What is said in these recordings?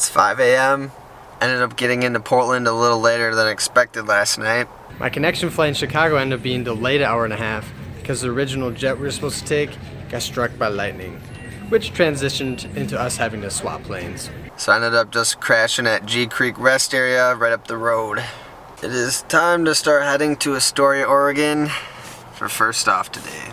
It's 5 a.m. Ended up getting into Portland a little later than expected last night. My connection flight in Chicago ended up being delayed an hour and a half because the original jet we were supposed to take got struck by lightning, which transitioned into us having to swap planes. So I ended up just crashing at G Creek Rest Area right up the road. It is time to start heading to Astoria, Oregon for first off today.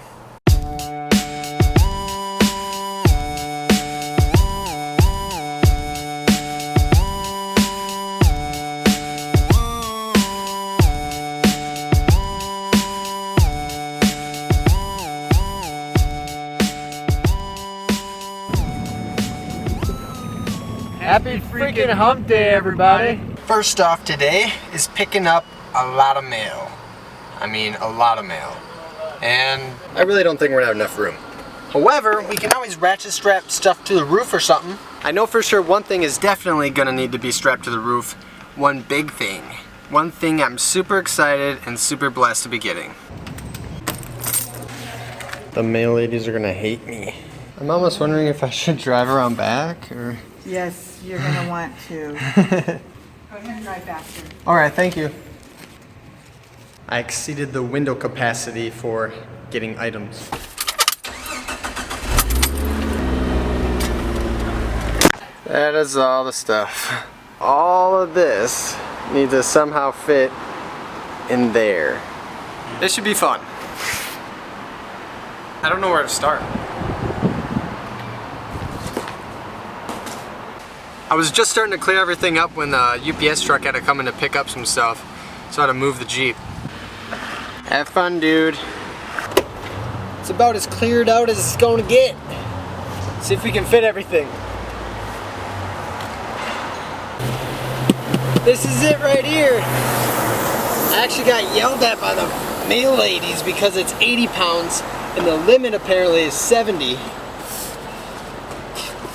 Happy freaking hump day, everybody! First off today is picking up a lot of mail. I mean, a lot of mail. And I really don't think we're gonna have enough room. However, we can always ratchet strap stuff to the roof or something. I know for sure one thing is definitely gonna need to be strapped to the roof. One big thing. One thing I'm super excited and super blessed to be getting. The mail ladies are gonna hate me. I'm almost wondering if I should drive around back or... Yes, you're going to want to. Go ahead and drive faster. Alright, thank you. I exceeded the window capacity for getting items. That is all the stuff. All of this needs to somehow fit in there. This should be fun. I don't know where to start. I was just starting to clear everything up when the UPS truck had to come in to pick up some stuff, so I had to move the Jeep. Have fun, dude. It's about as cleared out as it's going to get. See if we can fit everything. This is it right here. I actually got yelled at by the mail ladies because it's 80 pounds and the limit apparently is 70.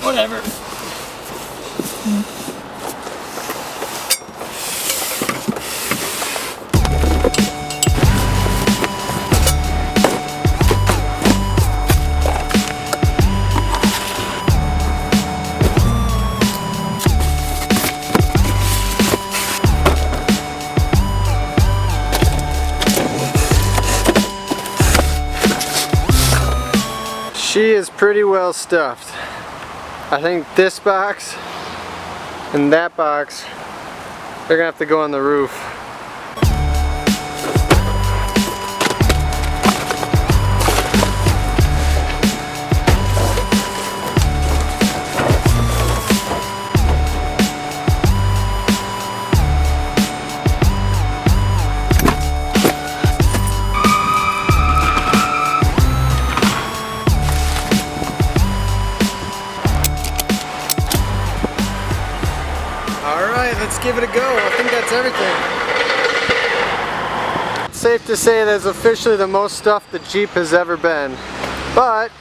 Whatever. She is pretty well stuffed. I think this box and that box, they're gonna have to go on the roof. Let's give it a go. I think that's everything. It's safe to say that's officially the most stuffed the Jeep has ever been. But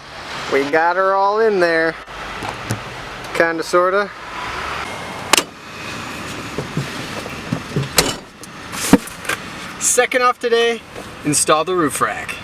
we got her all in there. Kinda, sorta. Second off today, install the roof rack.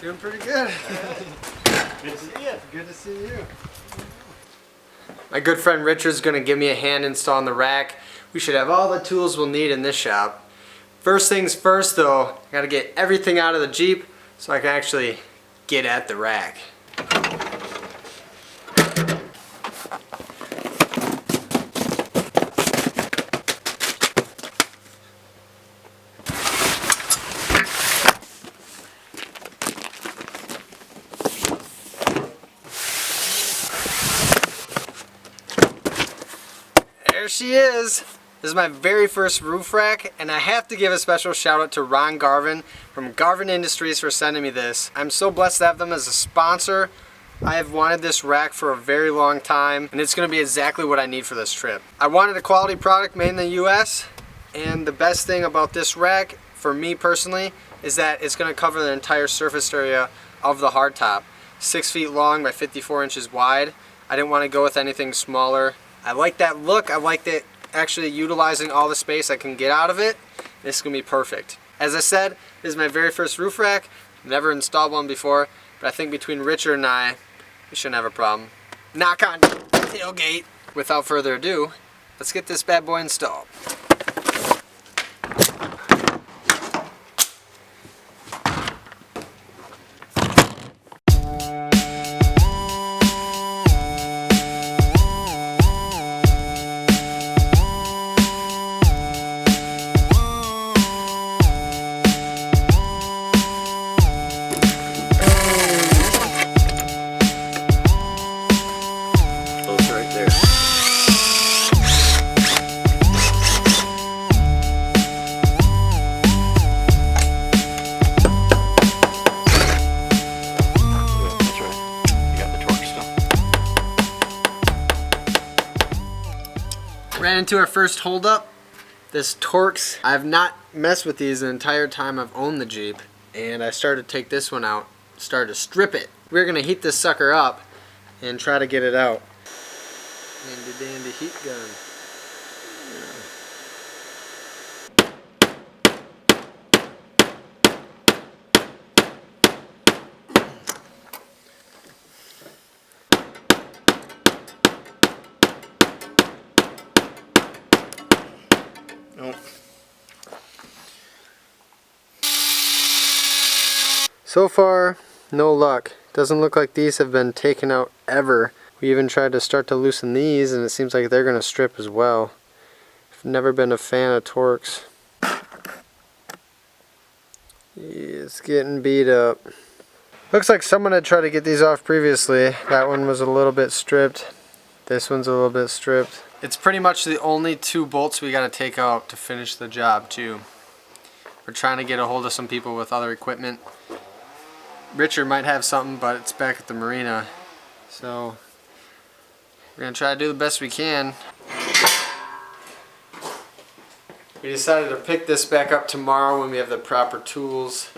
Doing pretty good. Good to see you. Good to see you. My good friend Richard's gonna give me a hand installing the rack. We should have all the tools we'll need in this shop. First things first though, I gotta get everything out of the Jeep so I can actually get at the rack. There she is. This is my very first roof rack, and I have to give a special shout out to Ron Garvin from Garvin Industries for sending me this. I'm so blessed to have them as a sponsor I have wanted this rack for a very long time, and it's going to be exactly what I need for this trip. I wanted a quality product made in the US, and the best thing about this rack, for me personally, is that it's going to cover the entire surface area of the hardtop. 6 feet long by 54 inches wide. I didn't want to go with anything smaller. I like that look. I like that actually utilizing all the space I can get out of it. This is going to be perfect. As I said, this is my very first roof rack. Never installed one before, but I think between Richard and I, we shouldn't have a problem. Knock on tailgate. Without further ado, let's get this bad boy installed. Ran into our first holdup. This Torx. I've not messed with these the entire time I've owned the Jeep, and I started to take this one out, started to strip it. We're gonna heat this sucker up and try to get it out. Handy dandy heat gun. Nope. So far, no luck. Doesn't look like these have been taken out ever. We even tried to start to loosen these, and it seems like they're going to strip as well. I've never been a fan of Torx. It's getting beat up. Looks like someone had tried to get these off previously. That one was a little bit stripped. This one's a little bit stripped. It's pretty much the only 2 bolts we gotta take out to finish the job too. We're trying to get a hold of some people with other equipment. Richard might have something, but it's back at the marina. So we're gonna try to do the best we can. We decided to pick this back up tomorrow when we have the proper tools,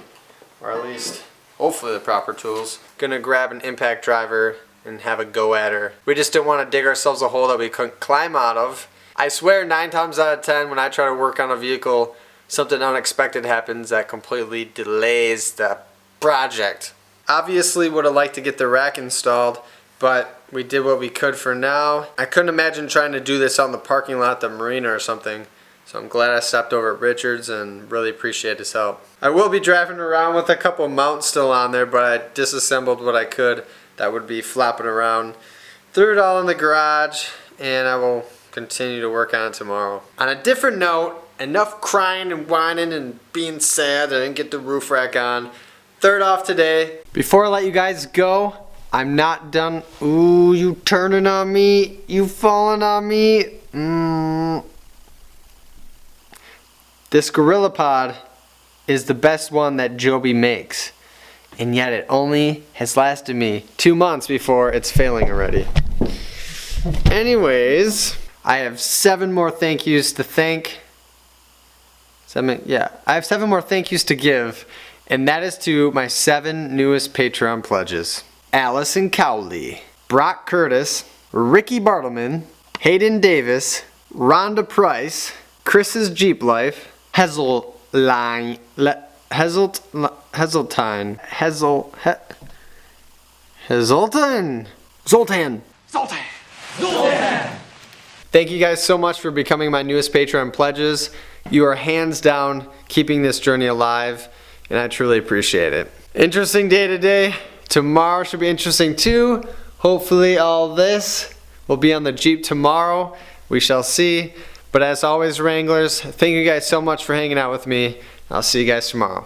or at least hopefully the proper tools. Gonna grab an impact driver and have a go at her. We just didn't want to dig ourselves a hole that we couldn't climb out of. I swear 9 times out of 10 when I try to work on a vehicle, something unexpected happens that completely delays the project. Obviously would have liked to get the rack installed, but we did what we could for now. I couldn't imagine trying to do this out in the parking lot at the marina or something, so I'm glad I stopped over at Richard's and really appreciate his help. I will be driving around with a couple mounts still on there, but I disassembled what I could that would be flopping around. Threw it all in the garage, and I will continue to work on it tomorrow. On a different note, enough crying and whining and being sad that I didn't get the roof rack on. Third off today. Before I let you guys go, I'm not done. Ooh, you turning on me? You falling on me? This Gorilla Pod is the best one that Joby makes. And yet it only has lasted me 2 months before it's failing already. Anyways, I have 7 more thank yous to thank. I have 7 more thank yous to give, and that is to my 7 newest Patreon pledges. Allison Cowley, Brock Curtis, Ricky Bartleman, Hayden Davis, Rhonda Price, Chris's Jeep Life, Heseltine. Zoltan. Thank you guys so much for becoming my newest Patreon pledges. You are hands down keeping this journey alive, and I truly appreciate it. Interesting day today. Tomorrow should be interesting too. Hopefully all this will be on the Jeep tomorrow. We shall see. But as always, Wranglers, thank you guys so much for hanging out with me. I'll see you guys tomorrow.